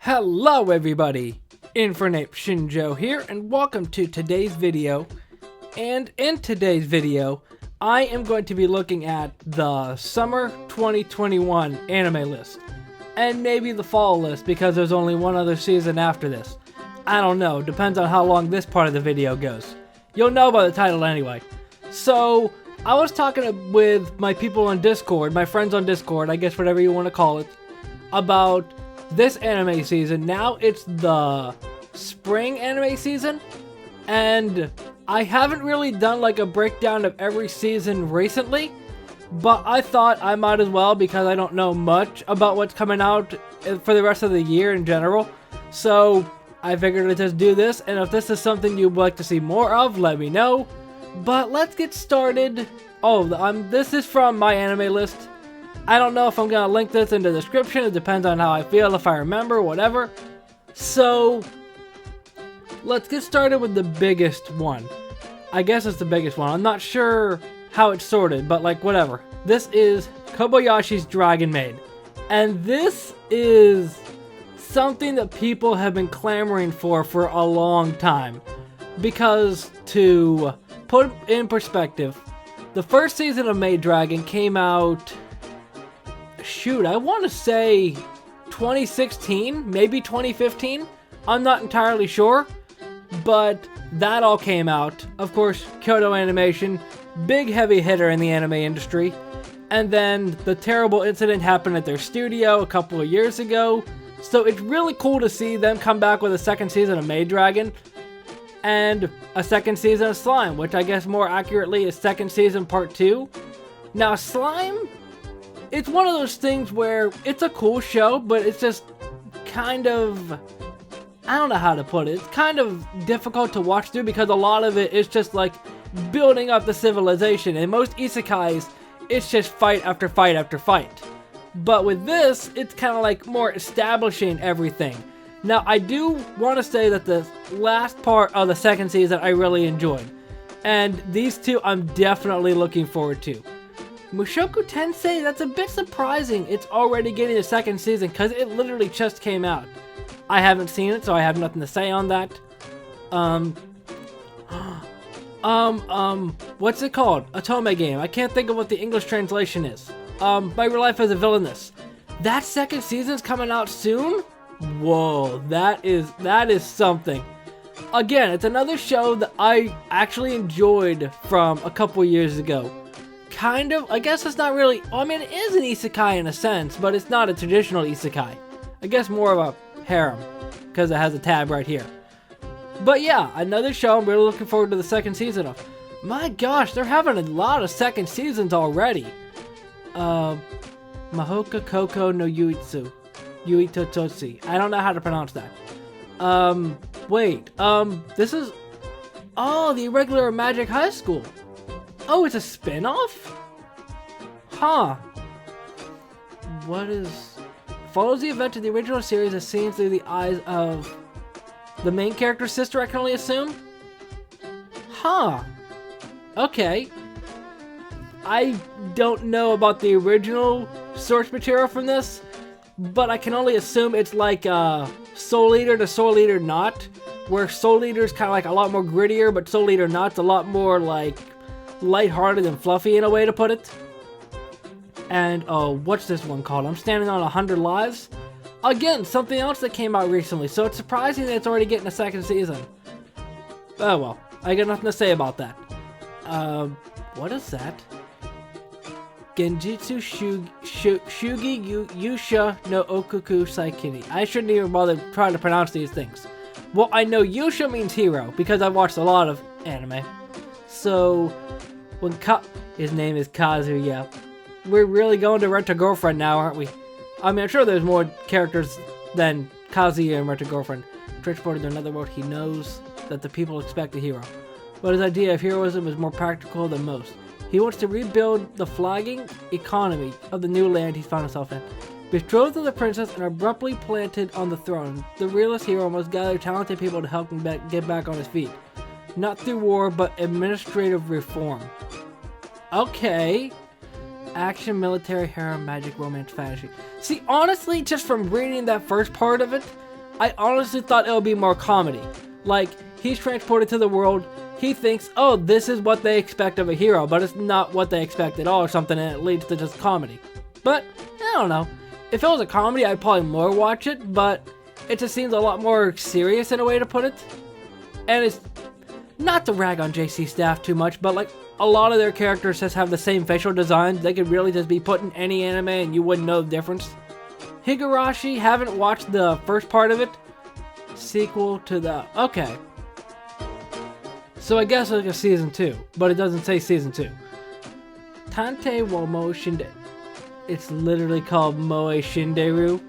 Hello everybody, Infernape Shinjo here, and welcome to today's video. And in today's video, I am going to be looking at the Summer 2021 anime list. And maybe the Fall list, because there's only one other season after this. I don't know, depends on how long this part of the video goes. You'll know by the title anyway. So, I was talking with my people on Discord, my friends on Discord, I guess whatever you want to call it, about this anime season. Now it's the spring anime season, and I haven't really done like a breakdown of every season recently, but I thought I might as well because I don't know much about what's coming out for the rest of the year in general. So I figured to just do this, and if this is something you'd like to see more of, let me know. But let's get started. Oh, this is from my anime list. I don't know if I'm going to link this in the description. It depends on how I feel, if I remember, whatever. So, let's get started with the biggest one. I guess it's the biggest one. I'm not sure how it's sorted, but like, whatever. This is Kobayashi's Dragon Maid. And this is something that people have been clamoring for a long time. Because, to put in perspective, the first season of Maid Dragon came out, shoot, I want to say 2016, maybe 2015. I'm not entirely sure, but that all came out. Of course, Kyoto Animation, big heavy hitter in the anime industry. And then the terrible incident happened at their studio a couple of years ago. So it's really cool to see them come back with a second season of Maid Dragon and a second season of Slime, which I guess more accurately is second season part 2. Now, Slime, it's one of those things where it's a cool show, but it's just kind of, I don't know how to put it. It's kind of difficult to watch through because a lot of it is just like building up the civilization. And most isekais, it's just fight after fight after fight. But with this, it's kind of like more establishing everything. Now, I do want to say that the last part of the second season I really enjoyed. And these two I'm definitely looking forward to. Mushoku Tensei, that's a bit surprising it's already getting a second season because it literally just came out. I haven't seen it, so I have nothing to say on that. What's it called? Otome game. I can't think of what the English translation is. My Real Life as a Villainess. That second season's coming out soon? Whoa, that is something. Again, it's another show that I actually enjoyed from a couple years ago. Kind of, I guess it's not really, I mean, it is an isekai in a sense, but it's not a traditional isekai. I guess more of a harem, because it has a tab right here. But yeah, another show I'm really looking forward to the second season of. My gosh, they're having a lot of second seasons already. Mahoka Koko no Yuitsu. Yuitototsi. I don't know how to pronounce that. This is, the Irregular Magic High School. Oh, it's a spin-off? Huh. Follows the event of the original series as seen through the eyes of the main character's sister, I can only assume? Huh. Okay. I don't know about the original source material from this, but I can only assume it's like Soul Eater to Soul Eater Not, where Soul Eater is kind of like a lot more grittier, but Soul Eater Not's a lot more like lighthearted and fluffy in a way to put it. And what's this one called? I'm Standing on 100 Lives. Again, something else that came out recently, so it's surprising that it's already getting a second season. Oh well, I got nothing to say about that. What is that? Genjitsu Shugi Yusha no Okuku Saikini. I shouldn't even bother trying to pronounce these things. Well, I know Yusha means hero, because I've watched a lot of anime. So, his name is Kazuya. We're really going to Rent a Girlfriend now, aren't we? I mean, I'm sure there's more characters than Kazuya in Rent a Girlfriend. Transported to another world, he knows that the people expect a hero. But his idea of heroism is more practical than most. He wants to rebuild the flagging economy of the new land he's found himself in. Betrothed to the princess and abruptly planted on the throne, the realist hero must gather talented people to help him get back on his feet. Not through war, but administrative reform. Okay. Action, military, harem, magic, romance, fantasy. See, honestly, just from reading that first part of it, I honestly thought it would be more comedy. Like, he's transported to the world, he thinks, oh, this is what they expect of a hero, but it's not what they expect at all or something, and it leads to just comedy. But, I don't know. If it was a comedy, I'd probably more watch it, but it just seems a lot more serious in a way to put it. And it's not to rag on JC Staff too much, but like a lot of their characters just have the same facial designs. They could really just be put in any anime and you wouldn't know the difference. Higurashi, haven't watched the first part of it. Sequel to the... Okay. So I guess it's like a season 2, but it doesn't say season 2. Tante wo Moe Shinde. It's literally called Moe Shinderu.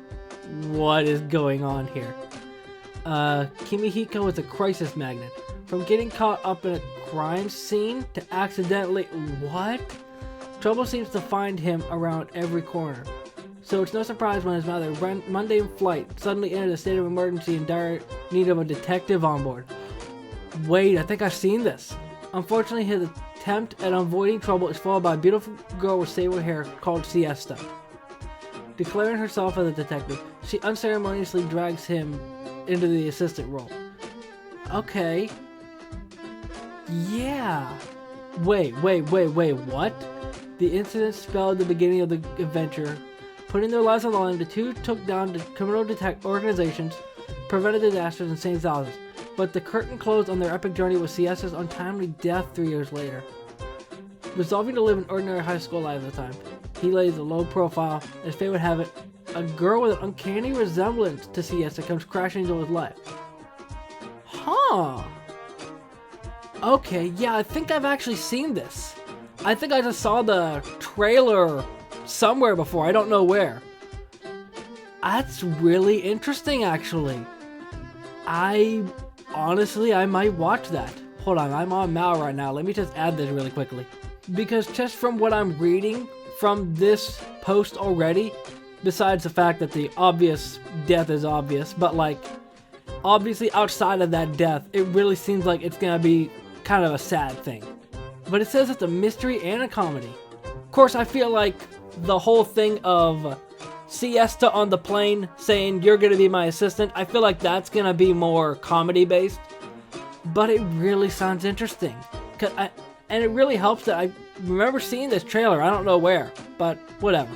What is going on here? Kimihiko is a crisis magnet. From getting caught up in a crime scene to accidentally... What? Trouble seems to find him around every corner. So it's no surprise when his mother, mundane flight, suddenly entered a state of emergency in dire need of a detective on board. Wait, I think I've seen this. Unfortunately, his attempt at avoiding trouble is followed by a beautiful girl with sable hair called Siesta. Declaring herself as a detective, she unceremoniously drags him into the assistant role. Okay. Yeah. Wait, what? The incident spelled the beginning of the adventure. Putting their lives on the line, the two took down the criminal organizations, prevented disasters, and saved thousands. But the curtain closed on their epic journey with Siesta's untimely death 3 years later. Resolving to live an ordinary high school life at the time, he lays a low profile. As fate would have it, a girl with an uncanny resemblance to Siesta comes crashing into his life. Huh. Okay, yeah, I think I've actually seen this. I think I just saw the trailer somewhere before, I don't know where. That's really interesting, actually. Honestly, I might watch that. Hold on, I'm on Mal right now. Let me just add this really quickly. Because just from what I'm reading from this post already, besides the fact that the obvious death is obvious, but like, obviously outside of that death, it really seems like it's gonna be kind of a sad thing. But it says it's a mystery and a comedy. Of course, I feel like the whole thing of Siesta on the plane saying, you're gonna be my assistant, I feel like that's gonna be more comedy based. But it really sounds interesting. And it really helps that I remember seeing this trailer, I don't know where, but whatever.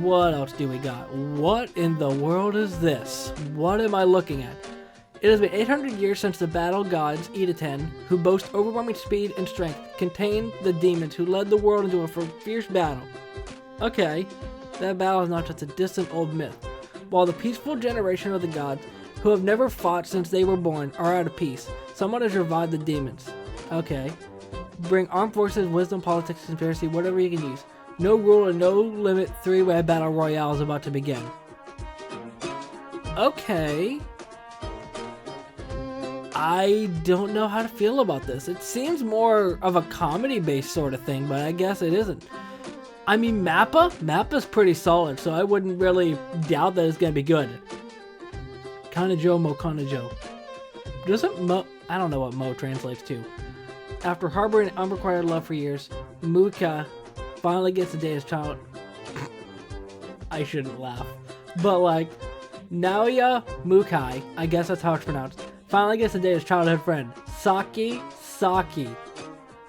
What else do we got? What in the world is this? What am I looking at? It has been 800 years since the battle gods, Itaten, who boast overwhelming speed and strength, contained the demons who led the world into a fierce battle. Okay, that battle is not just a distant old myth. While the peaceful generation of the gods, who have never fought since they were born, are at peace, someone has revived the demons. Okay. Bring armed forces, wisdom, politics, conspiracy, whatever you can use. No rule and no limit 3-way battle royale is about to begin. Okay. I don't know how to feel about this. It seems more of a comedy-based sort of thing, but I guess it isn't. I mean, Mappa's pretty solid, so I wouldn't really doubt that it's gonna be good. Kanajo Mo Kanajo. Doesn't Mo... I don't know what Mo translates to. After harboring unrequited love for years, Muka finally gets to date his child. I shouldn't laugh. But like, Naoya Mukai, I guess that's how it's pronounced, finally gets to date his childhood friend, Saki.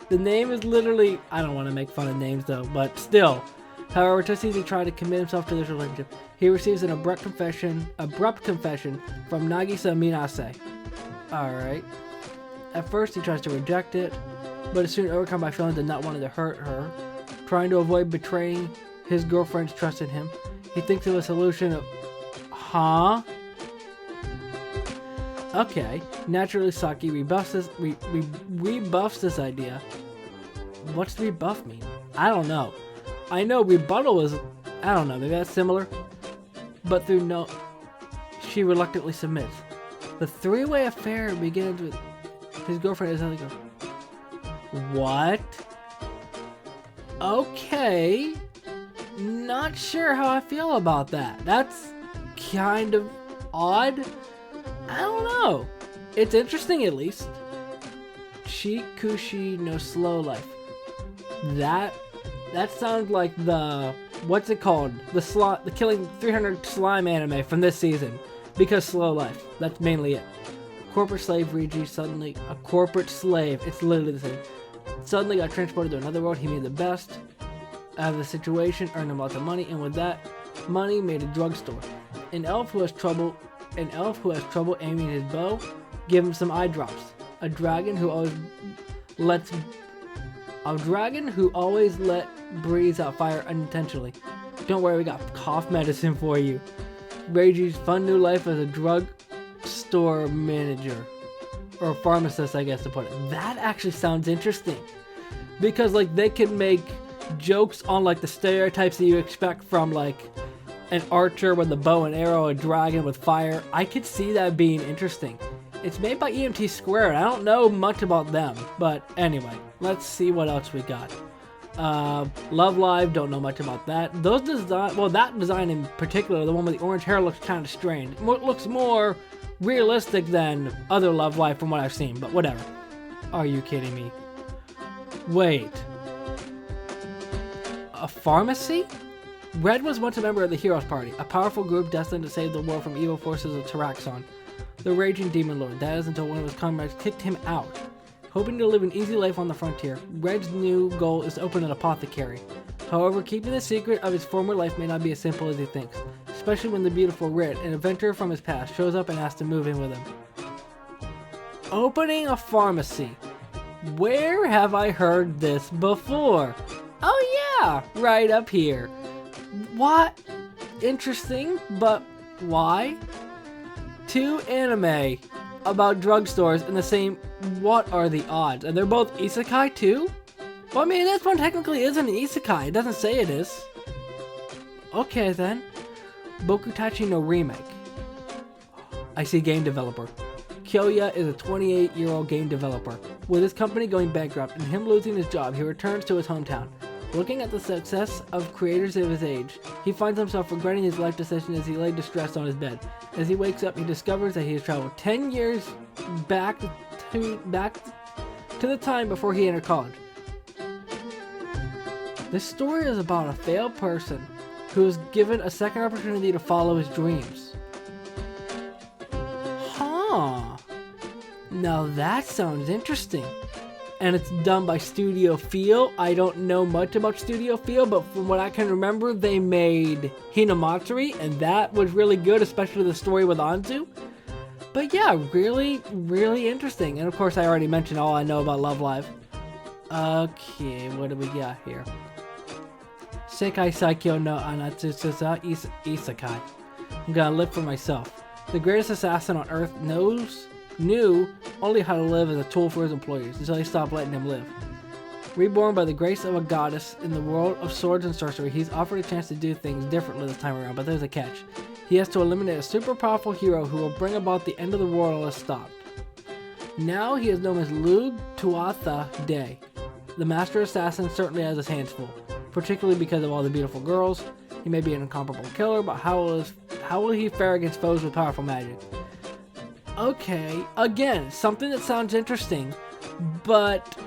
The name is literally... I don't want to make fun of names though, but still. However, just as he tried to commit himself to this relationship, he receives an abrupt confession from Nagisa Minase. Alright. At first, he tries to reject it, but is soon overcome by feelings of not wanting to hurt her. Trying to avoid betraying his girlfriend's trust in him, he thinks of a solution of... Huh? Okay. Naturally, Saki rebuffs this idea. What's rebuff mean? I don't know. I know rebuttal is... I don't know, maybe that's similar? But through no... She reluctantly submits. The 3-way affair begins with... His girlfriend is like, what? Okay. Not sure how I feel about that. That's kind of odd. I don't know. It's interesting at least. Chikushi no Slow Life. That sounds like the... What's it called? The Killing 300 Slime anime from this season. Because slow life. That's mainly it. Corporate slave Reiji suddenly, a corporate slave, it's literally the same, suddenly got transported to another world. He made the best out of the situation, earned him lots of money, and with that money made a drugstore. An elf who has trouble aiming his bow, give him some eye drops. A dragon who always let breathes out fire unintentionally. Don't worry, we got cough medicine for you. Reiji's fun new life as a drugstore manager. Or pharmacist, I guess to put it. That actually sounds interesting. Because like they can make jokes on like the stereotypes that you expect from like an archer with a bow and arrow, a dragon with fire. I could see that being interesting. It's made by EMT Squared. I don't know much about them. But anyway, let's see what else we got. Love Live, don't know much about that. Those that design in particular, the one with the orange hair, looks kind of strange. It looks more realistic than other Love Live from what I've seen, but whatever. Are you kidding me? Wait. A pharmacy? Red was once a member of the Heroes Party, a powerful group destined to save the world from evil forces of Taraxon, the raging demon lord. That is until one of his comrades kicked him out. Hoping to live an easy life on the frontier, Red's new goal is to open an apothecary. However, keeping the secret of his former life may not be as simple as he thinks, especially when the beautiful Red, an adventurer from his past, shows up and asks to move in with him. Opening a pharmacy. Where have I heard this before? Oh yeah, right up here. What? Interesting, but why? Two anime about drugstores in the same. What are the odds? And they're both isekai too? Well, I mean, this one technically isn't an isekai. It doesn't say it is. Okay then. Bokutachi no Remake. I see game developer. Kyoya is a 28-year-old game developer. With his company going bankrupt and him losing his job, he returns to his hometown. Looking at the success of creators of his age, he finds himself regretting his life decision as he lay distressed on his bed. As he wakes up, he discovers that he has traveled 10 years back to the time before he entered college. This story is about a failed person who is given a second opportunity to follow his dreams. Huh. Now that sounds interesting. And it's done by Studio Feel. I don't know much about Studio Feel, but from what I can remember, they made Hinamatsuri, and that was really good, especially the story with Anzu. But yeah, really, really interesting. And of course, I already mentioned all I know about Love Live. Okay, what do we got here? Sekai Saikyo no Anatsusa Isekai. I'm gonna live for myself. The greatest assassin on Earth knew only how to live as a tool for his employers until they stopped letting him live. Reborn by the grace of a goddess in the world of swords and sorcery, he's offered a chance to do things differently this time around, but there's a catch. He has to eliminate a super powerful hero who will bring about the end of the world unless stopped. Now he is known as Lug Tuatha Day. The master assassin certainly has his hands full, particularly because of all the beautiful girls. He may be an incomparable killer, but how will he fare against foes with powerful magic? Okay, again, something that sounds interesting, but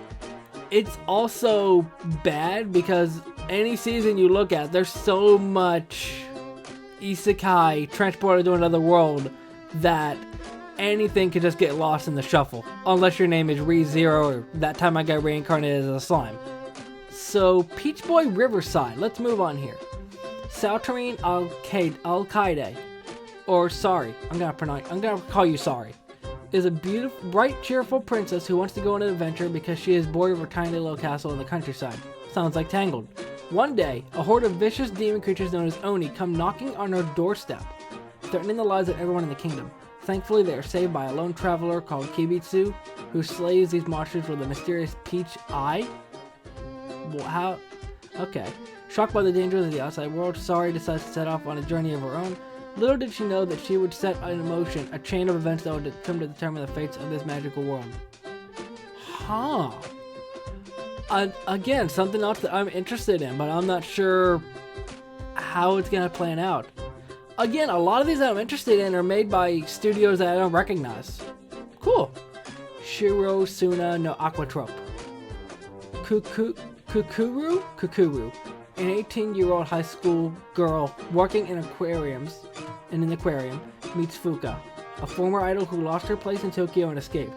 it's also bad because any season you look at, there's so much isekai transported to another world that anything could just get lost in the shuffle. Unless your name is ReZero, or that time I got reincarnated as a slime. So, Peach Boy Riverside, let's move on here. Saltarine Alkaide, or Sari, I'm gonna call you Sari, is a beautiful, bright, cheerful princess who wants to go on an adventure because she is bored of her tiny little castle in the countryside. Sounds like Tangled. One day, a horde of vicious demon creatures known as Oni come knocking on her doorstep, threatening the lives of everyone in the kingdom. Thankfully, they are saved by a lone traveler called Kibitsu, who slays these monsters with a mysterious peach eye. Well, how? Okay. Shocked by the dangers of the outside world, Sari decides to set off on a journey of her own. Little did she know that she would set in motion a chain of events that would come to determine the fates of this magical world. Huh. Again, something else that I'm interested in, but I'm not sure how it's going to plan out. Again, a lot of these that I'm interested in are made by studios that I don't recognize. Cool. Shiro Suna no Aquatrope. Kukuru? An 18-year-old high school girl working in an aquarium meets Fuka, a former idol who lost her place in Tokyo and escaped.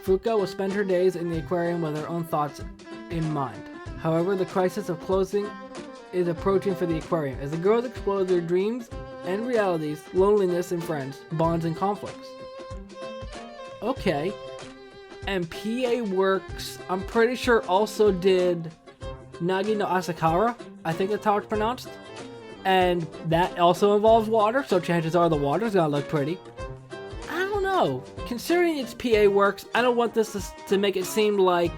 Fuka will spend her days in the aquarium with her own thoughts in mind. However, the crisis of closing is approaching for the aquarium as the girls explore their dreams and realities, loneliness and friends, bonds and conflicts. Okay. And PA Works, I'm pretty sure, also did Nagi no Asakara. I think that's how it's pronounced. And that also involves water, so chances are the water's gonna look pretty. I don't know. Considering it's PA Works, I don't want this to make it seem like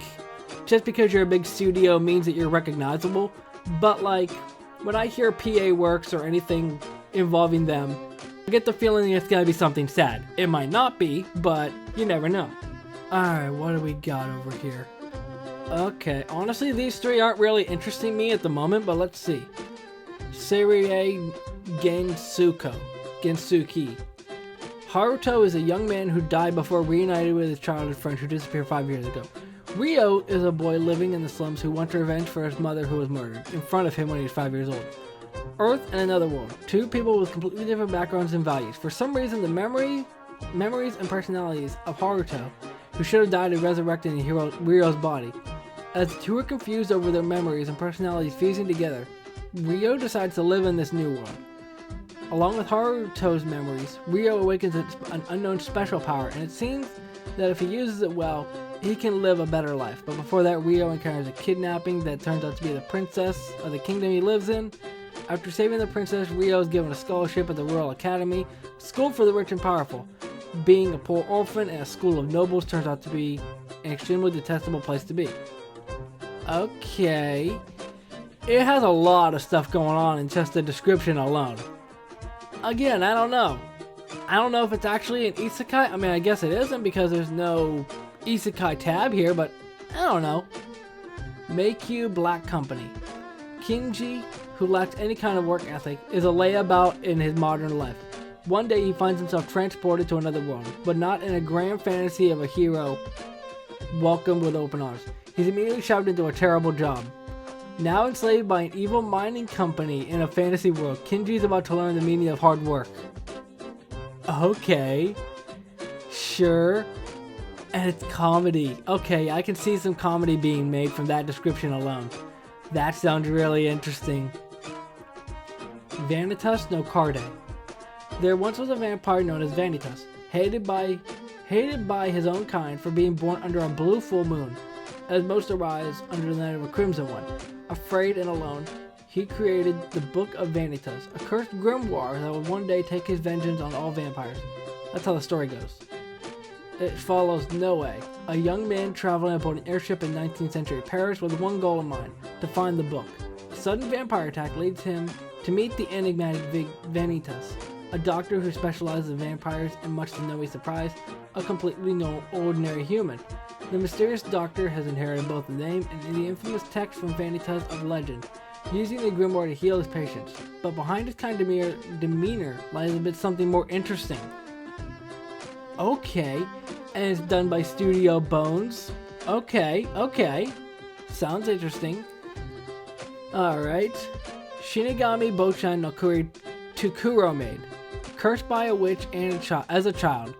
just because you're a big studio means that you're recognizable. But like, when I hear PA Works or anything involving them, I get the feeling it's gonna be something sad. It might not be, but you never know. Alright, what do we got over here? Okay, honestly, these three aren't really interesting me at the moment, but let's see. Seirei Gensuki. Haruto is a young man who died before reunited with his childhood friend who disappeared 5 years ago. Ryo is a boy living in the slums who wants revenge for his mother who was murdered in front of him when he was 5 years old. Earth and Another World. Two people with completely different backgrounds and values. For some reason, the memories and personalities of Haruto, who should have died, are resurrected in Ryo's body. As the two are confused over their memories and personalities fusing together, Ryo decides to live in this new world. Along with Haruto's memories, Ryo awakens an unknown special power, and it seems that if he uses it well, he can live a better life. But before that, Ryo encounters a kidnapping that turns out to be the princess of the kingdom he lives in. After saving the princess, Ryo is given a scholarship at the Royal Academy, a school for the rich and powerful. Being a poor orphan and a school of nobles turns out to be an extremely detestable place to be. Okay. It has a lot of stuff going on in just the description alone. Again, I don't know. I don't know if it's actually an isekai. I mean, I guess it isn't because there's no isekai tab here, but I don't know. Meikyu Black Company. Kinji, who lacks any kind of work ethic, is a layabout in his modern life. One day he finds himself transported to another world, but not in a grand fantasy of a hero welcomed with open arms. He's immediately shoved into a terrible job. Now enslaved by an evil mining company in a fantasy world, Kinji is about to learn the meaning of hard work. Okay. Sure. And it's comedy. Okay, I can see some comedy being made from that description alone. That sounds really interesting. Vanitas no Carde. There once was a vampire known as Vanitas, hated by his own kind for being born under a blue full moon, as most arise under the night of a crimson one. Afraid and alone, he created the Book of Vanitas, a cursed grimoire that would one day take his vengeance on all vampires. That's how the story goes. It follows Noe, a young man traveling aboard an airship in 19th century Paris with one goal in mind: to find the book. A sudden vampire attack leads him to meet the enigmatic Vanitas, a doctor who specializes in vampires and, much to Noe's surprise, a completely ordinary human. The mysterious doctor has inherited both the name and the infamous text from Vanitas of legend, using the grimoire to heal his patients. But behind his kind demeanor lies a bit something more interesting. Okay, and it's done by Studio Bones. Okay. Sounds interesting. Alright. Shinigami Bochan no Kuri Tukuro Maid. Cursed by a witch and as a child,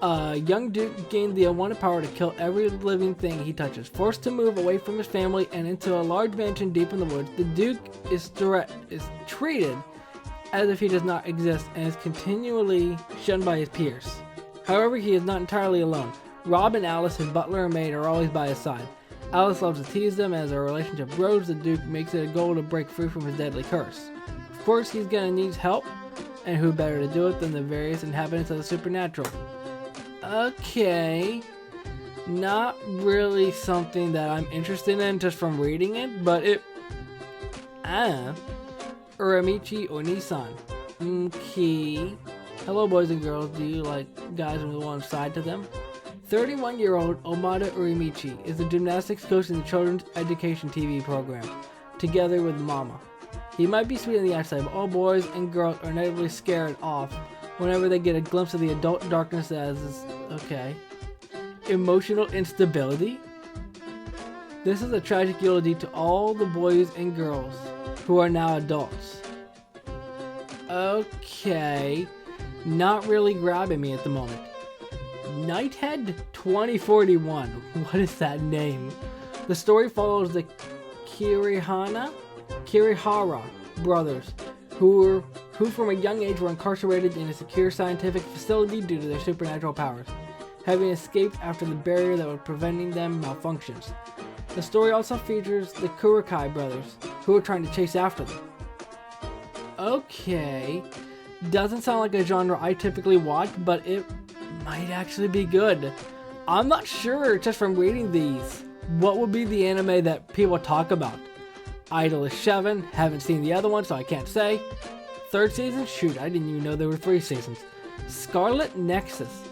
young Duke gained the unwanted power to kill every living thing he touches. Forced to move away from his family and into a large mansion deep in the woods, the Duke is treated as if he does not exist and is continually shunned by his peers. However, he is not entirely alone. Rob and Alice, his butler and maid, are always by his side. Alice loves to tease them. As their relationship grows, the Duke makes it a goal to break free from his deadly curse. Of course, he's gonna need help, and who better to do it than the various inhabitants of the supernatural. Okay, not really something that I'm interested in just from reading it, but Uramichi Onisan. Okay. Hello, boys and girls. Do you like guys with one side to them? 31-year-old Omada Uramichi is the gymnastics coach in the children's education TV program, together with Mama. He might be sweet on the outside, but all boys and girls are negatively scared off whenever they get a glimpse of the adult darkness as is. Okay. Emotional instability? This is a tragic eulogy to all the boys and girls who are now adults. Okay. not really grabbing me at the moment. Nighthead 2041. What is that name? The story follows the Kirihara brothers, who from a young age were incarcerated in a secure scientific facility due to their supernatural powers, having escaped after the barrier that was preventing them malfunctions. The story also features the Kurokai brothers, who are trying to chase after them. Okay, doesn't sound like a genre I typically watch, but it might actually be good. I'm not sure, just from reading these, what would be the anime that people talk about. Idolish 7, haven't seen the other one, so I can't say. 3rd season? Shoot, I didn't even know there were 3 seasons. Scarlet Nexus,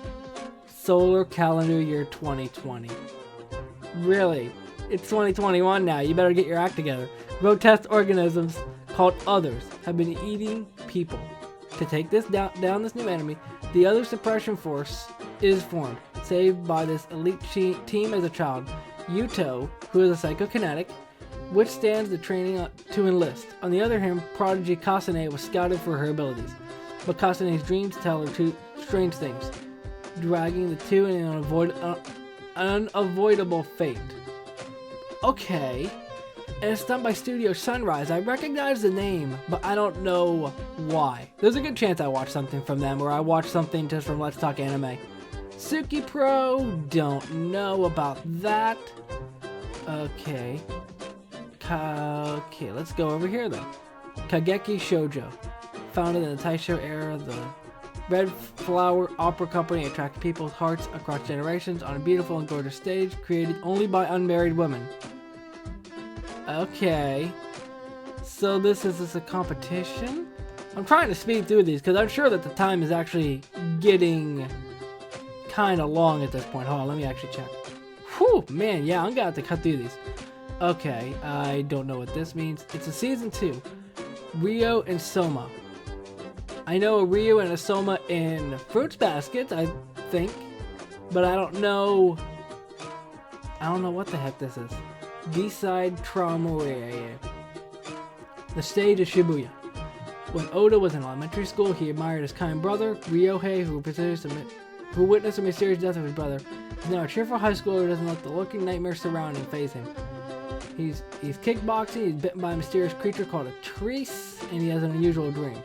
solar calendar year 2020. Really? It's 2021 now, you better get your act together. Grotesque organisms called Others have been eating people. To take this down this new enemy, the Other Suppression Force is formed, saved by this elite team as a child. Yuto, who is a psychokinetic, withstands the training to enlist. On the other hand, prodigy Kasane was scouted for her abilities, but Kasane's dreams tell her two strange things, dragging the two in an unavoidable fate. Okay, and it's done by Studio Sunrise. I recognize the name, but I don't know why. There's a good chance I watched something from them, or I watched something just from Let's Talk Anime. Suki Pro, don't know about that. Okay. Okay, let's go over here then. Kageki Shoujo. Founded in the Taisho era, the Red Flower Opera Company attracts people's hearts across generations on a beautiful and gorgeous stage created only by unmarried women. Okay. So this is a competition? I'm trying to speed through these because I'm sure that the time is actually getting kind of long at this point. Hold on, let me actually check. Whew, man, yeah, I'm gonna have to cut through these. Okay, I don't know what this means. It's a season 2. Rio and Soma. I know a Rio and a Soma in Fruits Basket, I think. But I don't know what the heck this is. D-side Traumore. The stage is Shibuya. When Oda was in elementary school, he admired his kind brother, Ryohei, who witnessed a mysterious death of his brother. He's now a cheerful high schooler who doesn't let the looking nightmare surrounding faze him. He's kickboxing, he's bitten by a mysterious creature called a Treese, and he has an unusual dream.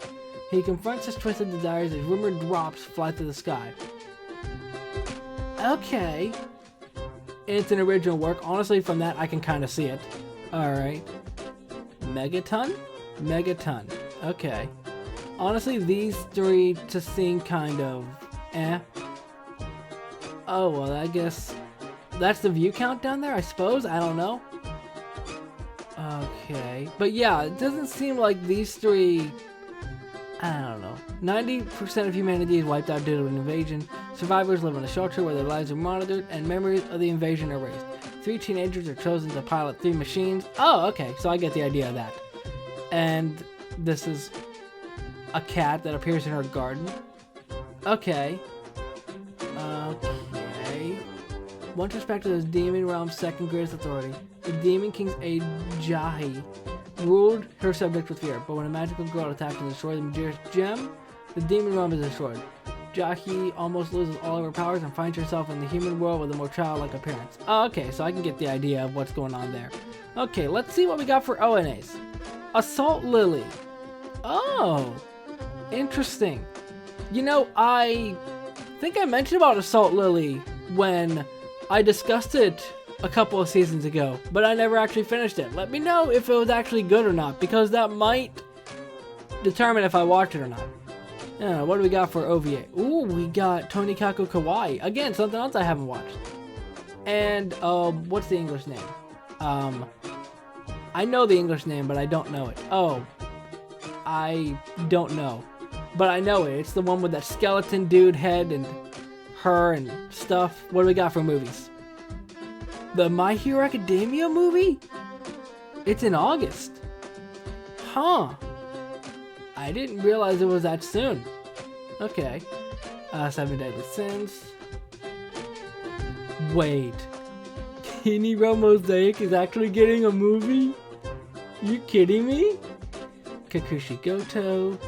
He confronts his twisted desires as rumored drops fly through the sky. Okay. It's an original work. Honestly, from that, I can kind of see it. Alright. Megaton? Megaton. Okay. Honestly, these three just seem kind of eh. Oh, well, I guess that's the view count down there, I suppose? I don't know. Okay. But yeah, it doesn't seem like these three... I don't know. 90% of humanity is wiped out due to an invasion. Survivors live in a shelter where their lives are monitored and memories of the invasion are erased. 3 teenagers are chosen to pilot 3 machines. Oh, okay. So I get the idea of that. And this is a cat that appears in her garden. Okay. Okay. Once respected as Demon Realm's second greatest authority, the Demon King's aide Jahi ruled her subjects with fear, but when a magical girl attacked and destroyed the Magir's gem, the Demon Realm is destroyed. Jahi almost loses all of her powers and finds herself in the human world with a more childlike appearance. Oh, okay, so I can get the idea of what's going on there. Okay, let's see what we got for ONAs. Assault Lily. Oh, interesting. You know, I think I mentioned about Assault Lily when I discussed it a couple of seasons ago, but I never actually finished it. Let me know if it was actually good or not, because that might determine if I watch it or not. What do we got for OVA? Ooh, we got Tonikaku Kawaii. Again, something else I haven't watched. And, what's the English name? I know the English name, but I don't know it. Oh, I don't know. But I know it. It's the one with that skeleton dude head and her and stuff. What do we got for movies? The My Hero Academia movie? It's in August. Huh. I didn't realize it was that soon. Okay. 7 Deadly Sins. Wait. Kiniro Mosaic is actually getting a movie? You kidding me? Kakushi Goto.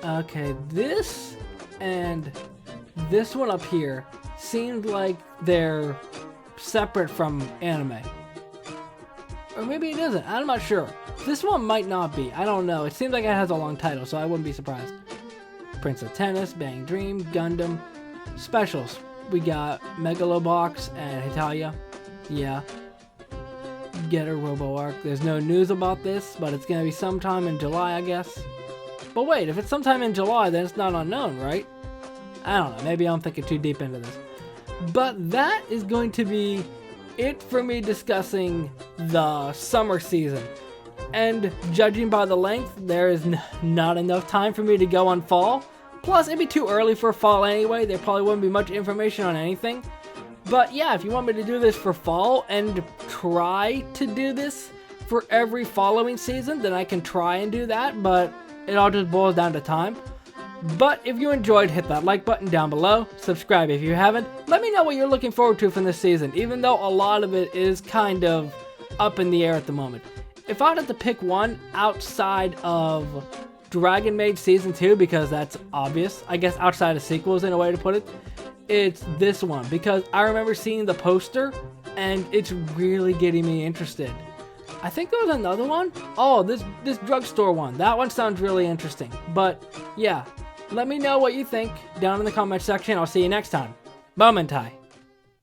Okay, this and this one up here seemed like they're separate from anime. Or maybe it isn't, I'm not sure. This one might not be, I don't know. It seems like it has a long title, so I wouldn't be surprised. Prince of Tennis, Bang Dream, Gundam. Specials. We got Megalobox and Hitalia. Yeah. Getter RoboArc. There's no news about this, but it's going to be sometime in July, I guess. But wait, if it's sometime in July, then it's not unknown, right? I don't know. Maybe I'm thinking too deep into this. But that is going to be it for me discussing the summer season. And judging by the length, there is not enough time for me to go on fall. Plus, it'd be too early for fall anyway. There probably wouldn't be much information on anything. But yeah, if you want me to do this for fall and try to do this for every following season, then I can try and do that, but it all just boils down to time. But if you enjoyed, hit that like button down below, subscribe if you haven't, let me know what you're looking forward to from this season, even though a lot of it is kind of up in the air at the moment. If I had to pick one outside of Dragon Maid Season 2, because that's obvious, I guess outside of sequels in a way to put it, it's this one, because I remember seeing the poster, and it's really getting me interested. I think there was another one. Oh, this drugstore one. That one sounds really interesting. But yeah, let me know what you think down in the comment section. I'll see you next time. Momentai.